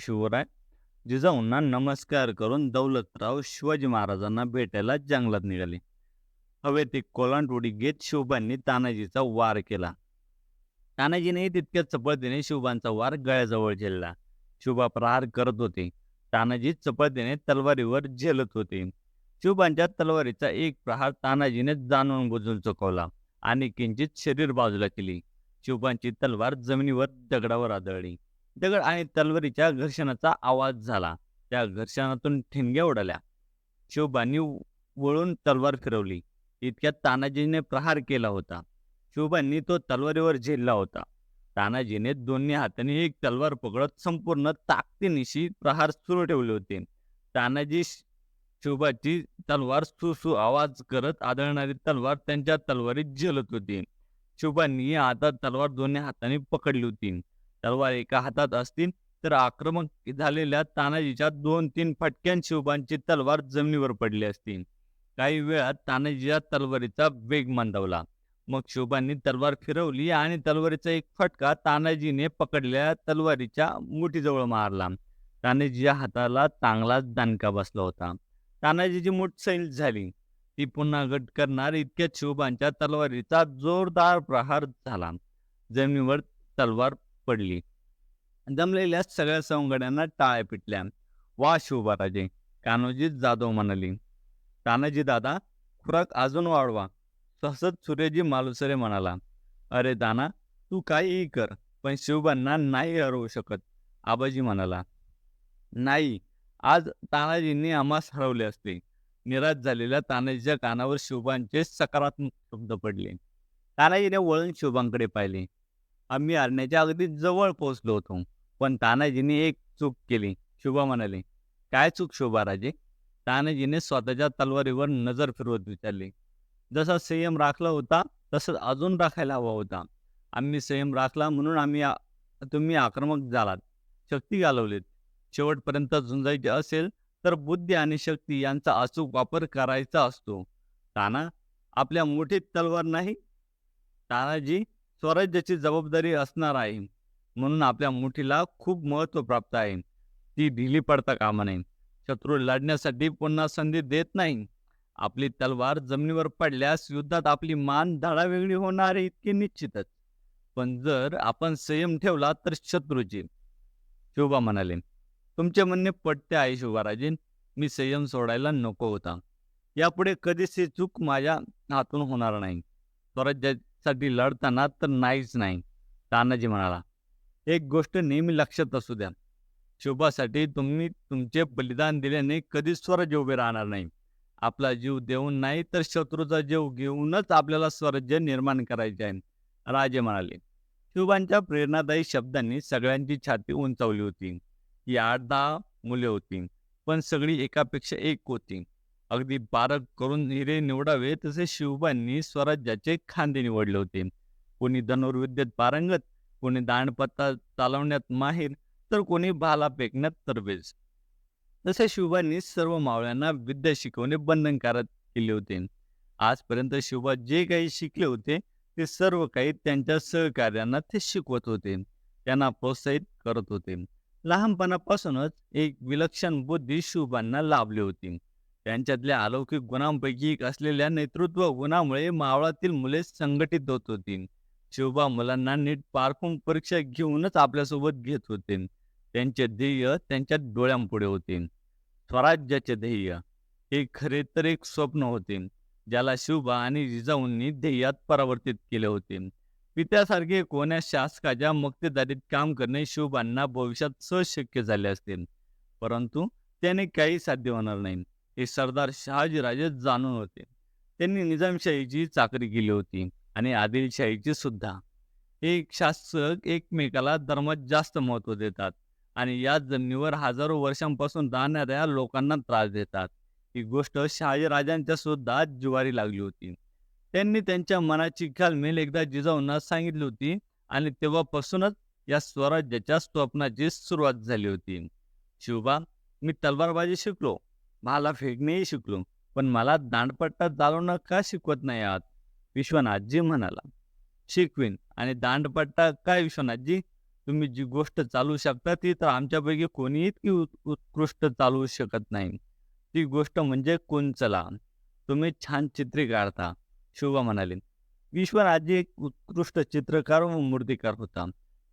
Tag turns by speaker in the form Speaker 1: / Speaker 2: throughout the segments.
Speaker 1: शिवराय जिजाऊंना नमस्कार करून दौलतराव शिवाजी महाराजांना भेटायला जंगलात निघाले. हवेत एक कोलांटोडी घेत शिवबांनी तानाजीचा वार केला. तानाजीने तितक्याच चपळतेने शिवबांचा वार गळ्याजवळ झेलला. शिवबा प्रहार करत होते. तानाजी चपळतेने तलवारीवर झेलत होते. शिवबांच्या तलवारीचा एक प्रहार तानाजीने जाणून बुजून चुकवला आणि किंचित शरीर बाजूला केली. शिवबांची तलवार जमिनीवर दगडावर आदळली. दगड आणि तलवारीच्या घर्षणाचा आवाज झाला. त्या घर्षणातून ठिणग्या उडाल्या. शिवबांनी वळून तलवार फिरवली. इतक्यात तानाजीने प्रहार केला होता. शिवबांनी तो तलवारीवर झेलला होता. तानाजीने दोन्ही हातांनी एक तलवार पकडत संपूर्ण ताकदीनिशी प्रहार सुरू ठेवले होते. तानाजी शिवबाची तलवार सु आवाज करत आदळणारी तलवार त्यांच्या तलवारीत झेलत होती. शिवबांनी हातात तलवार दोन्ही हातांनी पकडली होती. तलवार एका हातात असतील तर आक्रमक झालेल्या तानाजीच्या 2-3 फटक्यात शिवबांची तलवार जमिनीवर पडली असती. काही वेळात तानाजीच्या तलवारीचा वेग मंदावला. मग शिवबांनी तलवार फिरवली आणि तलवारीचा एक फटका तानाजीने पकडलेल्या तलवारीच्या मुठीजवळ मारला. तानाजीच्या हाताला चांगलाच दणका बसला होता. तानाजीची मूठ सैल झाली. ती पुन्हा गट करणार इतक्यात शिवबांच्या तलवारीचा जोरदार प्रहार झाला. जमिनीवर तलवार पडली. जमलेल्या सगळ्या सवंगड्यांना टाळ्या पिटल्या. वा शिवबाराजे, कान्होजी जाधव म्हणाली. तानाजी दादा, खुराक अजून वाढवा. सहसत सूर्यजी मालुसरे म्हणाला. अरे ताना, तू काहीही कर, पण शिवबांना नाही हरवू शकत. आबाजी म्हणाला. नाही, आज तानाजींनी आम्हास हरवले असते. निराश झालेल्या तानाजीच्या कानावर शिवबांचे सकारात्मक शब्द पडले. तानाजीने वळून शिवबांकडे पाहिले. आम्ही हरण्याच्या अगदी जवळ पोहोचलो होतो, पण तानाजीने एक चूक केली. शिवबा म्हणाले. काय चूक शिवबाराजे? तानाजीने स्वतःच्या तलवारीवर नजर फिरवत विचारले. जसा संयम राखला होता तसंच अजून राखायला हवा होता. आम्ही संयम राखला म्हणून तुम्ही आक्रमक झालात, शक्ती घालवलीत. शेवटपर्यंत झुंजायचे असेल तर बुद्धी आणि शक्ती यांचा अचूक वापर करायचा असतो. ताना, आपल्या मुठीत तलवार नाही. तानाजी, स्वराज्याची जबाबदारी असणार आहे म्हणून आपल्या मुठीला खूप महत्त्व प्राप्त आहे. ती ढिली पडता कामा नये. शत्रू लढण्यासाठी पुन्हा संधी देत नाही. आपली तलवार जमिनीवर पडल्यास युद्धात आपली मान धडावेगळी होणार आहे इतके निश्चितच. पण जर आपण संयम ठेवला तर शत्रूची. शिवबा म्हणाले. तुमचे म्हणणे पटते आहे शिवबाराजे. मी संयम सोडायला नको होता. यापुढे कधीच ही चूक माझ्या हातून होणार नाही. स्वराज्यासाठी लढताना तर नाहीच नाही. तानाजी म्हणाला. एक गोष्ट नेहमी लक्षात असू द्या. शिवबासाठी तुम्ही तुमचे बलिदान दिल्याने कधीच स्वराज्य उभे राहणार नाही. आपला जीव देऊन नाही तर शत्रूचा जीव घेऊनच आपल्याला स्वराज्य निर्माण करायचे आहे, राजे म्हणाले. शिवबांच्या प्रेरणादायी शब्दांनी सगळ्यांची छाती उंचावली होती. ही 8-10 मुले होती, पण सगळी एकापेक्षा एक होती. अगदी बारक करून हिरे निवडावे तसे शिवबांनी स्वराज्याचे खांदे निवडले होते. कोणी धनुर्विद्येत पारंगत, कोणी दांडपत्ता चालवण्यात माहीर, तर कोणी भाला फेकण्यात तरबेज. तसे शिवबांनी सर्व मावळ्यांना विद्या शिकवणे बंधनकारक केले होते. आजपर्यंत शिवबा जे काही शिकले होते ते सर्व काही त्यांच्या सहकार्यांना ते शिकवत होते, त्यांना प्रोत्साहित करत होते. लहानपणापासूनच एक विलक्षण बुद्धी शिवबांना लाभली होती. त्यांच्यातल्या अलौकिक गुणांपैकी एक असलेल्या नेतृत्व गुणामुळे मावळातील मुले संघटित होत होती. शिवबा मुलांना नीट पारखून परीक्षा घेऊनच आपल्यासोबत घेत होते. त्यांचे ध्येय त्यांच्या डोळ्यांपुढे होते. स्वराज्याचे ध्येय हे खरे तर एक स्वप्न होते, ज्याला शिवबा आणि जिजाऊंनी ध्येयात परावर्तित केले होते. पित्यासारखे कोण्या शासकाच्या मक्तेदारीत काम करणे शिवबांना भविष्यात सहज शक्य झाले असते, परंतु त्याने काही साध्य होणार नाही हे सरदार शहाजीराजे जाणून होते. त्यांनी निजामशाहीची चाकरी केली होती आणि आदिलशाहीची सुद्धा. एक शासक एकमेकाला धर्मात जास्त महत्त्व देतात आणि याच जमिनीवर हजारो वर्षांपासून राहणाऱ्या लोकांना त्रास देतात. ही गोष्ट शहाजीराजांच्या सुद्धा जिव्हारी लागली होती. त्यांनी त्यांच्या मनाची घालमेल एकदा जिजाऊंना सांगितली होती आणि तेव्हापासूनच या स्वराज्याच्या स्वप्नाची सुरुवात झाली होती. शिवबा, मी तलवारबाजी शिकलो, भाला फेकणेही शिकलो, पण मला दांडपट्टा चालवणं का शिकवत नाही आहात? विश्वनाथजी म्हणाला. शिकवीन. आणि दांडपट्टा काय विश्वनाथजी? तुम्ही जी गोष्ट चालवू शकता ती तर आमच्यापैकी कोणीही इतकी उत्कृष्ट चालवू शकत नाही. ती गोष्ट म्हणजे कुंचला. तुम्ही छान चित्रे काढता." शोभा म्हणाली. विश्वराज एक उत्कृष्ट चित्रकार व मूर्तिकार होता.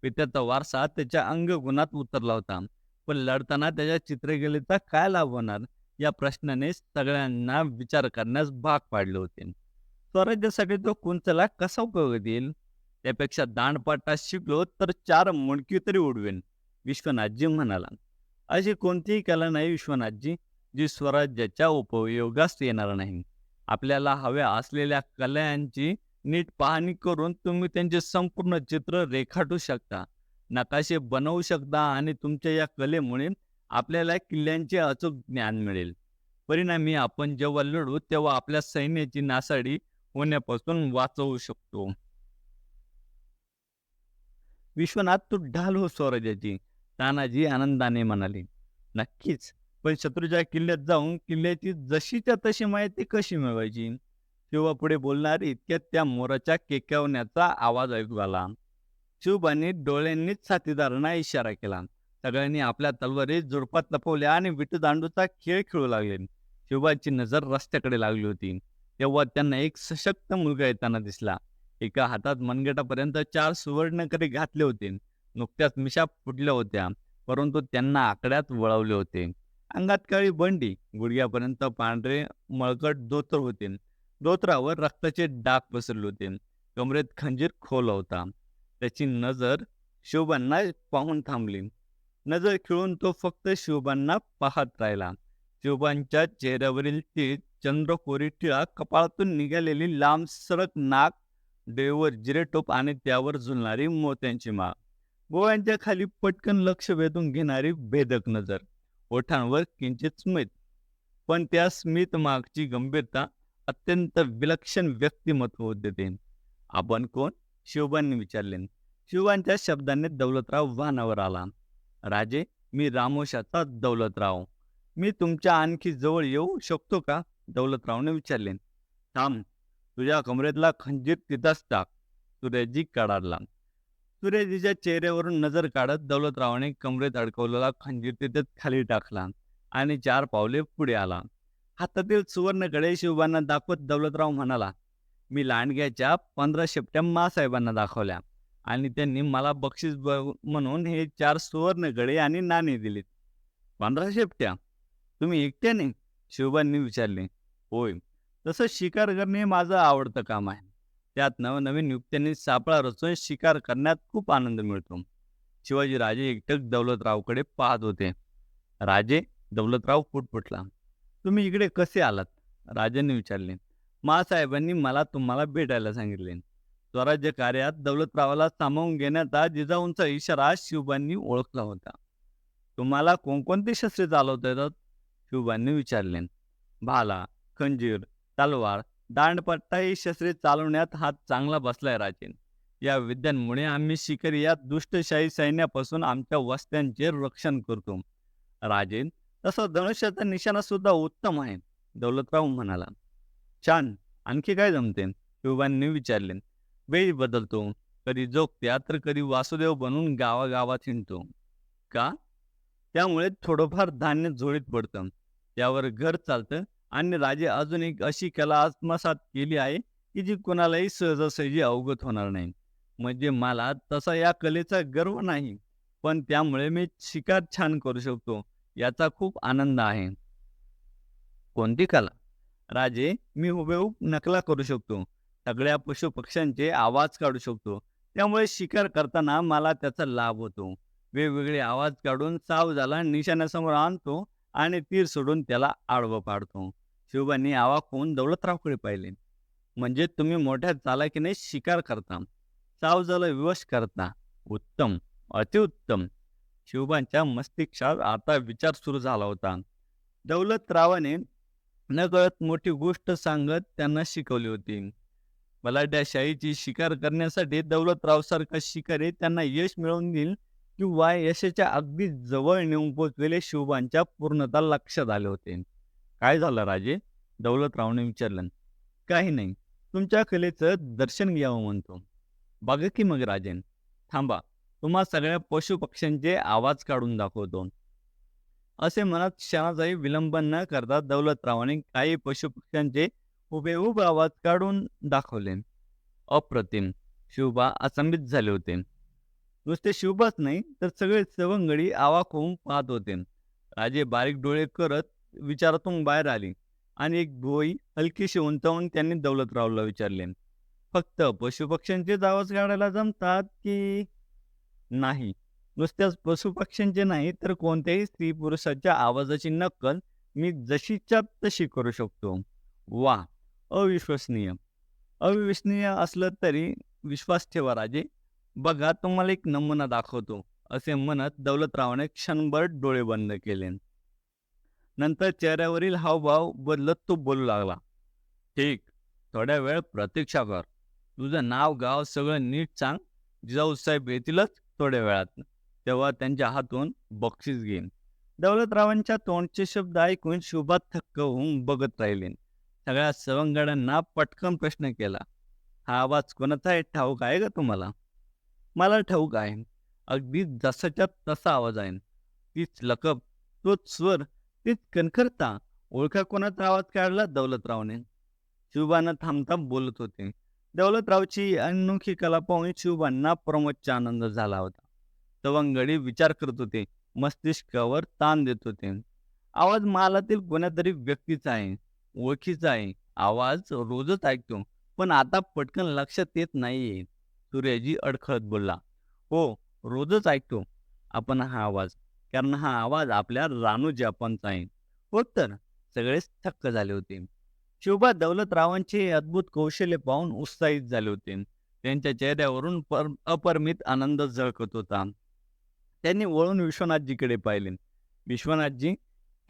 Speaker 1: पित्याचा वारसा त्याच्या अंगगुणात उतरला होता. पण लढताना त्याच्या चित्रकलेचा काय लाभ होणार या प्रश्नाने सगळ्यांना विचार करण्यास भाग पाडले होते. स्वराज्यासाठी तो कुंचला कसा उपयोगात येईल? त्यापेक्षा दांडपाटा शिकलो तर 4 मुंडकी तरी उडवेन, विश्वनाथजी म्हणाला. अशी कोणतीही कला नाही विश्वनाथजी, जी स्वराज्याच्या उपयोगास येणार नाही. आपल्याला हव्या असलेल्या कलांची नीट पाहणी करून तुम्ही त्यांचे संपूर्ण चित्र रेखाटू शकता, नकाशे बनवू शकता आणि तुमच्या या कलेमुळे आपल्याला किल्ल्यांचे अचूक ज्ञान मिळेल. परिणामी आपण जेव्हा लढू तेव्हा आपल्या सैन्याची नासाडी होण्यापासून वाचवू शकतो. विश्वनाथ तू ढाल हो स्वराज्याची, तानाजी आनंदाने म्हणाले. नक्कीच, पण शत्रूच्या किल्ल्यात जाऊन किल्ल्याची जशीच्या तशी माहिती कशी मिळवायची? शिवा पुढे बोलणार इतक्यात त्या मोराच्या केकावण्याचा आवाज ऐकू आला. शिवबांनी डोळ्यांनीच साथीदारांना इशारा केला. सगळ्यांनी आपल्या तलवारी झुडपात लपवल्या आणि विटीदांडूचा खेळ खेळू लागले. शिवबाची नजर रस्त्याकडे लागली होती. तेव्हा त्यांना एक सशक्त मुलगा येताना दिसला. एका हातात मनगटापर्यंत 4 सुवर्णकरी घातले होते. नुकत्याच मिशा फुटल्या होत्या, परंतु त्यांना आकड्यात वळवले होते. अंगात काळी बंडी, गुडघ्यापर्यंत पांढरे मळकट धोतर होते. धोतरावर रक्ताचे डाग पसरले होते. कमरेत खंजीर खोल होता. त्याची नजर शिवबांना पाहून थांबली. नजर खिळून तो फक्त शिवबांना पाहत राहिला. शिवबांच्या चेहऱ्यावरील ती चंद्रकोरी टिळा, कपाळातून निघालेली लांब सडक नाक, डोळ्यावर जिरेटोप आणि त्यावर झुलणारी मोत्यांची माळ, डोळ्यांच्या खाली पटकन लक्ष वेधून घेणारी भेदक नजर, ओठांवर किंचित स्मित, पण त्या स्मित मागची गंभीरता अत्यंत विलक्षण व्यक्तिमत्व होते ते. आपण कोण? शिवबांनी विचारले. शिवबांच्या शब्दांनी दौलतराव वाहनावर आला. राजे, मी रामोशाचा दौलतराव. मी तुमच्या आणखी जवळ येऊ शकतो का? दौलतरावने विचारले. थांब, तुझ्या कमरेतला खंजीर तिथंच टाक, सूर्याजी कडाडला. सूर्याजीच्या चेहऱ्यावरून नजर काढत दौलतरावाने कमरेत अडकवलेला खंजीर तिथेच खाली टाकला आणि 4 पावले पुढे आला. हातातील सुवर्णकडे शिवबांना दाखवत दौलतराव म्हणाला, मी लांडग्याच्या 15 शेपट्या मासाहेबांना दाखवल्या आणि त्यांनी मला बक्षीस म्हणून हे 4 सुवर्णकडे आणि नाणे दिलीत. 15 शेपट्या? तुम्ही एकट्याने? शिवबांनी विचारले. होय, तसं शिकार करणे हे माझं आवडतं काम आहे. त्यात नवनवीन युक्त्यांनी सापळा रचून शिकार करण्यात खूप आनंद मिळतो. शिवाजी राजे एकटक दौलतरावकडे पाहत होते. राजे, दौलतराव पुटपुटला. तुम्ही इकडे कसे आलात? राजांनी विचारले. मासाहेबांनी मला तुम्हाला भेटायला सांगितले. स्वराज्य कार्यात दौलतरावाला सामावून घेण्याचा जिजाऊंचा इशारा शिवबांनी ओळखला होता. तुम्हाला कोणकोणती शस्त्रे चालवता येतात? शिवबांनी विचारले. भाला, खंजीर, तलवार, दांडपट्टा ही शस्त्रे चालवण्यात हात चांगला बसलाय राजे. या विद्यांमुळे आम्ही शिकारी या दुष्टशाही सैन्यापासून आमच्या वस्त्यांचे रक्षण करतो. राजे, तसं धनुष्याचा निशाणा सुद्धा उत्तम आहे, दौलतराव म्हणाला. छान, आणखी काय जमते? शिवबांनी विचारले. वेळी बदलतो, कधी जोगत्या तर कधी वासुदेव बनून गावागावात हिंडतो. का? त्यामुळे थोडंफार धान्य झोळीत पडतं, त्यावर घर चालतं आणि राजे अजून एक अशी कला आत्मसात केली आहे की जी कोणालाही सहजासहजी अवगत होणार नाही. म्हणजे मला तसा या कलेचा गर्व नाही, पण त्यामुळे मी शिकार छान करू शकतो याचा खूप आनंद आहे. कोणती कला? राजे, मी हुबेहूब नकला करू शकतो. सगळ्या पशुपक्ष्यांचे आवाज काढू शकतो. त्यामुळे शिकार करताना मला त्याचा लाभ होतो. वेगवेगळे आवाज काढून सावजाला निशाण्यासमोर आणतो आणि तीर सोडून त्याला आडवं पाडतो. शिवबांनी आवाक होऊन दौलतरावकडे पाहिले. म्हणजे तुम्ही मोठ्या चालाकीने शिकार करता, सावजाला विवश करता. उत्तम, अतिउत्तम. शिवबांच्या मस्तिष्कात आता विचार सुरू झाला होता. दौलतरावाने नकळत मोठी गोष्ट सांगत त्यांना शिकवली होती. बलाढ्यशाहीची शिकार करण्यासाठी दौलतरावसारखा शिकारी त्यांना यश मिळवून देईल किंवा यशाच्या अगदी जवळ नेऊन पोचलेले शिवबांच्या पूर्णतः लक्षात आले होते. काय झालं राजे? दौलतरावने विचारलं. काही नाही, तुमच्या कलेचं दर्शन घ्यावं म्हणतो. बघा की मग राजेन. थांबा, तुम्हा सगळ्या पशुपक्ष्यांचे आवाज काढून दाखवतो. असे म्हणत क्षणाचाही विलंब न करता दौलतरावांनी काही पशुपक्ष्यांचे हुबेहूब आवाज काढून दाखवले. अप्रतिम! शिवबा अचंबित झाले होते. नुसते शिवबाच नाही तर सगळे सवंगडी अवाक होऊन पाहत होते. राजे बारीक डोळे करत विचारातून बाहेर आले आणि एक भुवई हलकीशी उंचावून त्यांनी दौलतरावला विचारले, फक्त पशुपक्ष्यांचेच आवाज काढायला जमतात की नाही? नुसत्याच पशुपक्ष्यांचे नाही तर कोणत्याही स्त्री पुरुषाच्या आवाजाची नक्कल मी जशीच्या तशी करू शकतो. वा! अविश्वसनीय! अविश्वसनीय असलं तरी विश्वास ठेवा राजे. बघा तुम्हाला एक नमुना दाखवतो, असे म्हणत दौलतरावाने क्षणभर डोळे बंद केले. नंतर चेहऱ्यावरील हावभाव बदलत तो बोलू लागला. ठीक, थोड्या वेळ प्रतीक्षा कर. तुझं नाव गाव सगळं नीट सांग. जिजाऊसाहेब येतीलच थोड्या वेळात. तेव्हा त्यांच्या हातून बक्षीस घेईन. दौलतरावांच्या तोंडचे शब्द ऐकून शिवबा थक्क होऊन बघत राहिले. सगळ्या सवंगड्यांना पटकन प्रश्न केला. हा आवाज कोणाचा आहे ठाऊक आहे का तुम्हाला? मला ठाऊक आहे. अगदी जसाच्या तसा आवाज आहे. तीच लकब, तोच स्वर, तीच कणखरता. ओळखा कोणाचा आवाज काढला दौलतरावने. शिवबांना थांबता बोलत होते. दौलतरावची अनोखी कला पाहून शिवबांना प्रमोदचा आनंद झाला होता. तवंगडी विचार करत होते, मस्तिष्कावर ताण देत होते. आवाज मालातील कोण्यातरी व्यक्तीचा आहे, ओळखीचा आहे. आवाज रोजच ऐकतो, पण आता पटकन लक्षात येत नाहीये. सूर्याजी अडखळत बोलला. हो, रोजच ऐकतो आपण हा आवाज, कारण हा आवाज आपल्या रानू जपानचा आहे. हो तर, सगळेच थक्क झाले होते. शिवबा दौलतरावांचे अद्भुत कौशल्य पाहून उत्साहित झाले होते. त्यांच्या चेहऱ्यावरून अपरिमित आनंद झळकत होता. त्यांनी वळून विश्वनाथजीकडे पाहिले. विश्वनाथजी,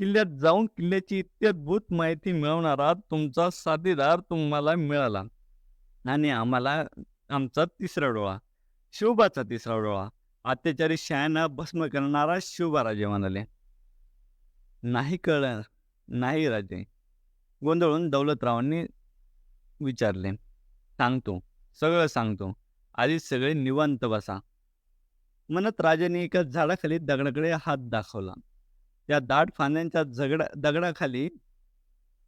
Speaker 1: किल्ल्यात जाऊन किल्ल्याची इत्याद्भुत माहिती मिळवणारा तुमचा साथीदार तुम्हाला मिळाला आणि आम्हाला आमचा तिसरा डोळा, शिवबाचा तिसरा डोळा, अत्याचारी शहाणा भस्म करणारा शिवबाराजे म्हणाले. नाही कळलं नाही राजे, गोंधळून दौलतरावांनी विचारले. सांगतो, सगळं सांगतो. आधी सगळे निवांत बसा. म्हणत राजाने एका झाडाखाली दगडाकडे हात दाखवला. त्या दाट फांद्यांच्या दगडाखाली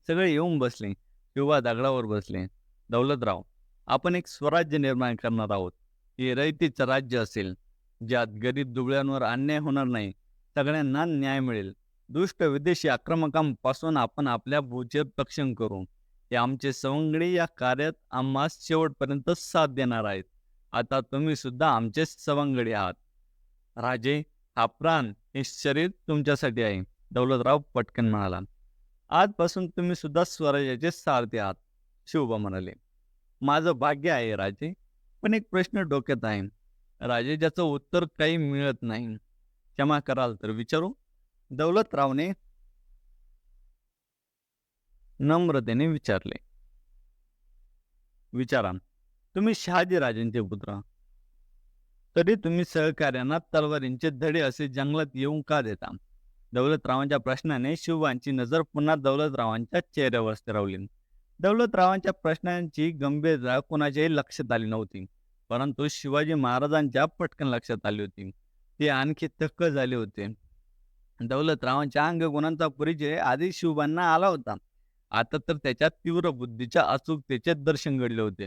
Speaker 1: सगळे येऊन बसले. शिवबा दगडावर बसले. दौलतराव, आपण एक स्वराज्य निर्माण करणार आहोत. हे रयतेचं राज्य असेल, ज्यात गरीब दुबळ्यांवर अन्याय होणार नाही, सगळ्यांना न्याय मिळेल. दुष्ट विदेशी आक्रमकांपासून आपण आपल्या भूचर रक्षण करू. ते आमचे सवंगडी या कार्यात आम्हास शेवटपर्यंत साथ देणार आहेत. आता तुम्ही सुद्धा आमचे सवंगडी आहात. राजे, हा प्राण, हे शरीर तुमच्यासाठी आहे, दौलतराव पटकन म्हणाला. आजपासून तुम्ही सुद्धा स्वराज्याचे सारथी आहात, शिवबा म्हणाले. माझं भाग्य आहे राजे, पण एक प्रश्न डोक्यात आहे राजे, ज्याचं उत्तर काही मिळत नाही. क्षमा कराल तर विचारू? दौलतरावने नम्रतेने विचारले. विचारा. तुम्ही शहाजी राजांचे पुत्र, तरी तुम्ही सहकार्यांना तलवारींचे धडे असे जंगलात येऊन का देता? दौलतरावांच्या प्रश्नाने शिवबांची नजर पुन्हा दौलतरावांच्या चेहऱ्यावर स्थिरावली. दौलतरावांच्या प्रश्नांची गंभीरता कोणाच्याही लक्षात आली नव्हती, परंतु शिवाजी महाराजांच्या पटकन लक्षात आली होती. ते आणखी थक्क झाले होते. दौलतरावांच्या अंगगुणांचा परिचय आधी शिवबांना आला होता, आता तर त्याच्या तीव्र बुद्धीच्या अचूकतेचे दर्शन घडले होते.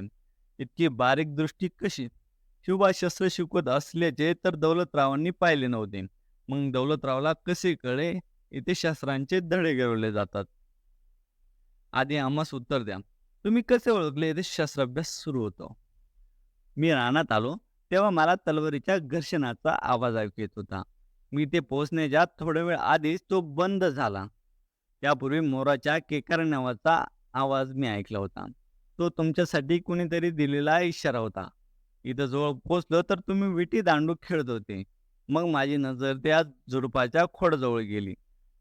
Speaker 1: इतकी बारीक दृष्टी कशी? शिवबा शस्त्र शिकवत असल्याचे तर दौलतरावांनी पाहिले नव्हते. मग दौलतरावला कसे कळे इथे शस्त्रांचे धडे गिरवले जातात? आधी आम्हास उत्तर द्या. तुम्ही कसे ओळखले इथे शस्त्राभ्यास सुरू होतो? मी रानात आलो तेव्हा मला तलवारीच्या घर्षणाचा आवाज ऐकू येत होता. मी ते पोहोचण्याच्या थोडा वेळ आधीच तो बंद झाला. त्यापूर्वी मोराच्या केकारण्याचा आवाज मी ऐकला होता. तो तुमच्यासाठी कुणीतरी दिलेला इशारा होता. इथं जवळ पोचलो तर तुम्ही विटी दांडू खेळत होते. मग माझी नजर त्या झुडपाच्या खोडजवळ गेली.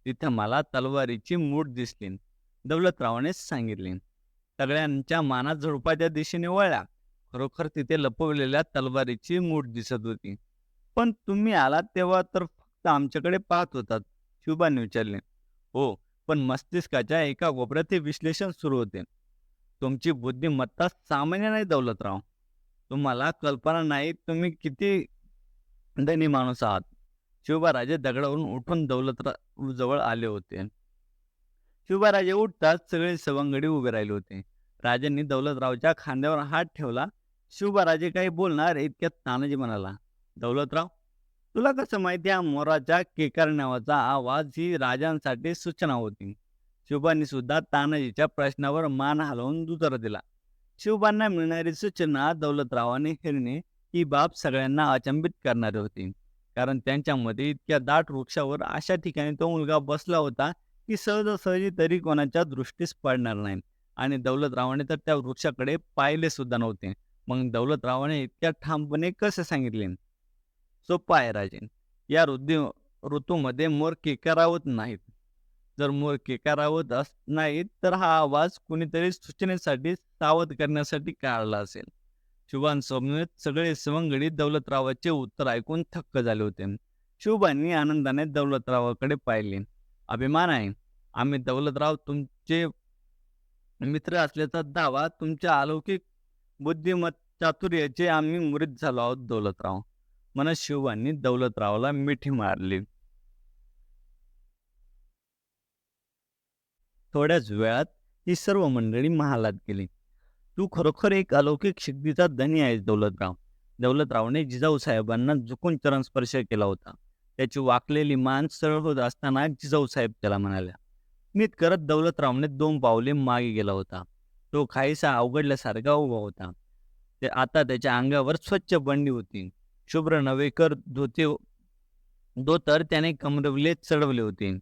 Speaker 1: तिथे मला तलवारीची मूठ दिसली. दौलतरावानेच सांगितले. सगळ्यांच्या माना झुडपाच्या दिशेने वळल्या. खरोखर तिथे लपवलेल्या तलवारीची मूठ दिसत होती. पण तुम्ही आलात तेव्हा तर फक्त आमच्याकडे पाहत होतात, शिवबांनी विचारले. हो, पण मस्तिष्काच्या एका कोपऱ्यात ते विश्लेषण सुरू होते. तुमची बुद्धिमत्ता सामान्य नाही दौलतराव. तुम्हाला कल्पना नाही तुम्ही किती धनी माणूस आहात. शिवबाराजे दगडावरून उठून दौलतराव जवळ आले होते. शिवबाराजे उठताच सगळे सवंगडी उभे राहिले होते. राजांनी दौलतरावच्या खांद्यावर हात ठेवला. शिवबाराजे काही बोलणार इतक्यात तानाजी म्हणाला, दौलतराव, तुला कसं माहिती हा मोराच्या केकार नावाचा आवाज ही राजांसाठी सूचना होती. शिवबांनी सुद्धा तानाजीच्या प्रश्नावर मान हलवून उत्तर दिला. शिवबांना मिळणारी सूचना दौलतरावाने हिरणे ही बाब सगळ्यांना अचंबित करणारी होती. कारण त्यांच्यामध्ये इतक्या दाट वृक्षावर अशा ठिकाणी तो मुलगा बसला होता की सहजासहजी तरी कोणाच्या दृष्टीस पडणार नाही. आणि दौलतरावाने तर त्या वृक्षाकडे पाहिले सुद्धा नव्हते. मग दौलतरावाने इतक्या ठामपणे कसे सांगितले? सोपं आहे राजे. या ऋतूमध्ये मोर केकारावत नाहीत. जर मोर केकारावत नाहीत तर हा आवाज कुणीतरी सूचनेसाठी सावध करण्यासाठी काढला असेल. शिवबांसमवेत सगळे सवंगडी दौलतरावाचे उत्तर ऐकून थक्क झाले होते. शिवबांनी आनंदाने दौलतरावाकडे पाहिले. अभिमान आहे. आम्ही दौलतराव तुमचे मित्र असल्याचा दावा तुमच्या अलौकिक बुद्धिमत चातुर्याचे आम्ही मुरीद झालो आहोत दौलतराव. म्हणत शिवबांनी दौलतरावला मिठी मारली. थोड्याच वेळात ही सर्व मंडळी महालात गेली. तू खरोखर एक अलौकिक शक्तीचा धनी आहेस दौलतराव. दौलतरावने जिजाऊ साहेबांना झुकून चरणस्पर्श केला होता. त्याची वाकलेली मान सरळ होत असताना जिजाऊ साहेब त्याला म्हणाल्या. नीट करत दौलतरावने 2 पावले मागे गेला होता. तो काहीसा अवघडल्यासारखा उभा होता. ते आता त्याच्या अंगावर स्वच्छ बंडी होती. शुभ्र नवेकर धोतर त्याने कमरवले चढवले होते.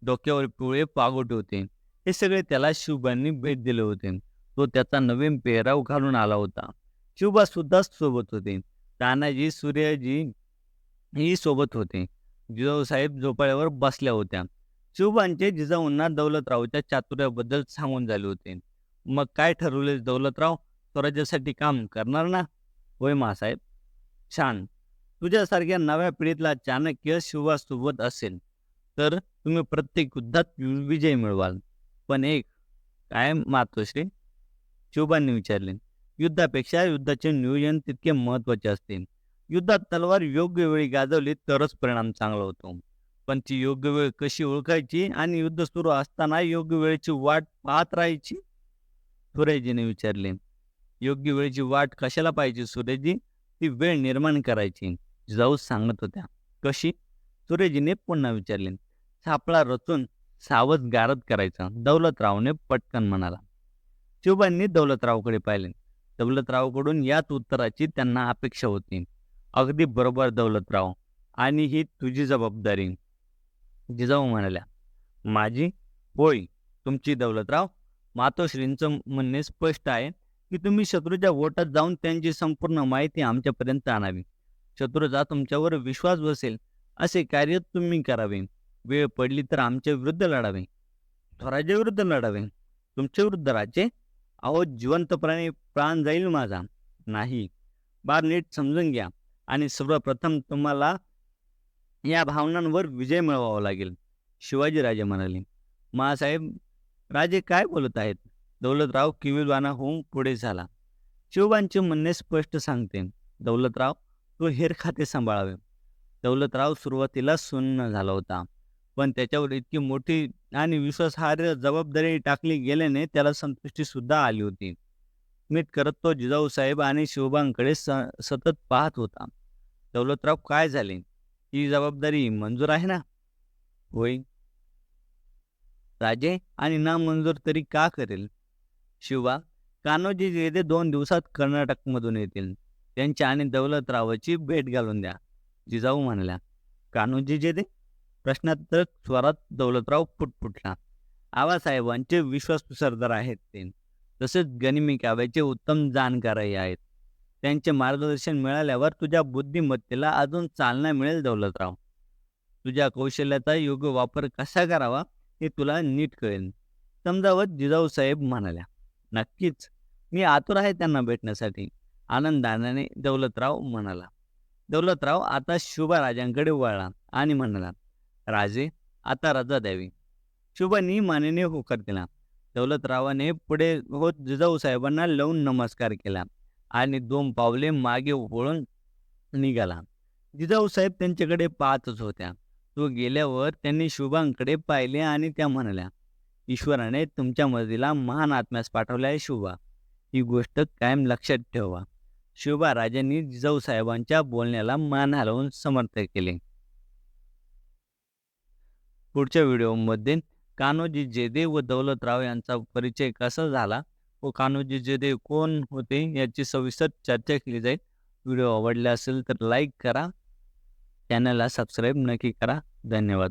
Speaker 1: डोक्यावर पिवळे पागोटे होते. हे सगळे त्याला शिवबांनी भेट दिले होते. तो त्याचा नवीन पेहराव घालून आला होता. शिवबा सुद्धा सोबत होते. तानाजी, सूर्याजी ही सोबत होते. जिजाऊ साहेब झोपाळ्यावर बसल्या होत्या. शिवबांचे जिजाऊंना दौलतरावच्या चातुर्याबद्दल सांगून झाले होते. मग काय ठरवले दौलतराव? स्वराज्यासाठी काम करणार ना? होय मासाहेब. छान. तुझ्यासारख्या नव्या पिढीतला चाणक्य शिवबासोबत असेल तर तुम्ही प्रत्येक युद्धात विजय मिळवाल. पण एक काय मातोश्री? शिवबांनी विचारले. युद्धापेक्षा युद्धाचे नियोजन तितके महत्त्वाचे असते. युद्धात तलवार योग्य वेळी गाजवली तरच परिणाम चांगला होतो. पण ती योग्य वेळ कशी ओळखायची आणि युद्ध सुरू असताना योग्य वेळेची वाट पाहत राहायची? सूर्यजीने विचारले. योग्य वेळेची वाट कशाला पाहिजे सूर्यजी? ती वेळ निर्माण करायची. जिजाऊ सांगत होत्या. कशी? सूर्यजीने पुन्हा विचारले. सापळा रचून सावध गारद करायचा. दौलतरावने पटकन म्हणाला. शिवबांनी दौलतरावकडे पाहिले. दौलतरावकडून याच उत्तराची त्यांना अपेक्षा होती. अगदी बरोबर दौलतराव, आणि ही तुझी जबाबदारी. जिजाऊ म्हणाल्या. माझी? होय, तुमची दौलतराव. मातोश्रींचं म्हणणे स्पष्ट आहे की तुम्ही शत्रूच्या गोटात जाऊन त्यांची संपूर्ण माहिती आमच्यापर्यंत आणावी. शत्रूचा तुमच्यावर विश्वास बसेल असे कार्य तुम्ही करावे. वेळ पडली तर आमच्या विरुद्ध लढावे. स्वराज्याविरुद्ध लढावे. तुमच्या विरुद्ध राज्ये? अहो, जिवंतपणे प्राण जाईल माझा. नाही. बार नीट समजून घ्या. आणि सर्वप्रथम तुम्हाला या भावनांवर विजय मिळवावा लागेल. शिवाजीराजे म्हणाले. मासाहेब, राजे काय बोलत आहेत? दौलतराव किविलवाणा होऊन पुढे झाला. शिवबांचे म्हणणे स्पष्ट सांगते. दौलतराव, तो हेर खाते सांभाळावे. दौलतराव सुरुवातीला सुन्न झाला होता. पण त्याच्यावर इतकी मोठी आणि विश्वासार्ह जबाबदारी टाकली गेल्याने त्याला संतुष्टी सुद्धा आली होती. मीठ करत तो जिजाऊ साहेब आणि शिवबांकडे सतत पाहत होता. दौलतराव, काय झाले? ही जबाबदारी मंजूर आहे ना? होय राजे, आणि ना मंजूर तरी का करेल? शिवबा, कान्होजी येथे 2 दिवसात कर्नाटकमधून येतील. त्यांच्या आणि दौलतरावाची भेट घालून द्या. जिजाऊ म्हणाल्या. कान्होजी जेथे? प्रश्नार्थक स्वरात दौलतराव फुटफुटला. आबासाहेबांचे विश्वासू सरदार आहेत ते. तसेच गनिमी काव्याचे उत्तम जाणकारही आहेत. त्यांचे मार्गदर्शन मिळाल्यावर तुझ्या बुद्धिमत्तेला अजून चालना मिळेल दौलतराव. तुझ्या कौशल्याचा योग्य वापर कसा करावा हे तुला नीट कळेल. समजावत जिजाऊ साहेब म्हणाल्या. नक्कीच, मी आतुर आहे त्यांना भेटण्यासाठी. आनंदाने दौलतराव म्हणाला. दौलतराव आता शिवबाराजांकडे वळला आणि म्हणाला. राजे, आता रजा द्यावी. शिवबांनी मानेने होकार दिला. दौलतरावाने पुढे होत जिजाऊ साहेबांना लावून नमस्कार केला आणि 2 पावले मागे वळून निघाला. जिजाऊसाहेब त्यांच्याकडे पाहतच होत्या. तो गेल्यावर त्यांनी शुभांकडे पाहिले आणि त्या म्हणाल्या, "ईश्वराने तुमच्या मदतीला महान आत्म्यास पाठवले आहे शुभा. ही गोष्ट कायम लक्षात ठेवा." शुभा राजांनी जिजाऊसाहेबांच्या बोलण्याला मान हलवून समर्थन केले. पुढच्या व्हिडिओमध्ये कान्होजी जयदेव व दौलतराव यांचा परिचय कसा झाला व कान्होजी जयदेव कोण होते याची सविस्तर चर्चा केली जाईल. व्हिडिओ आवडला असेल तर लाईक करा, चॅनलला सबस्क्राईब नक्की करा. धन्यवाद.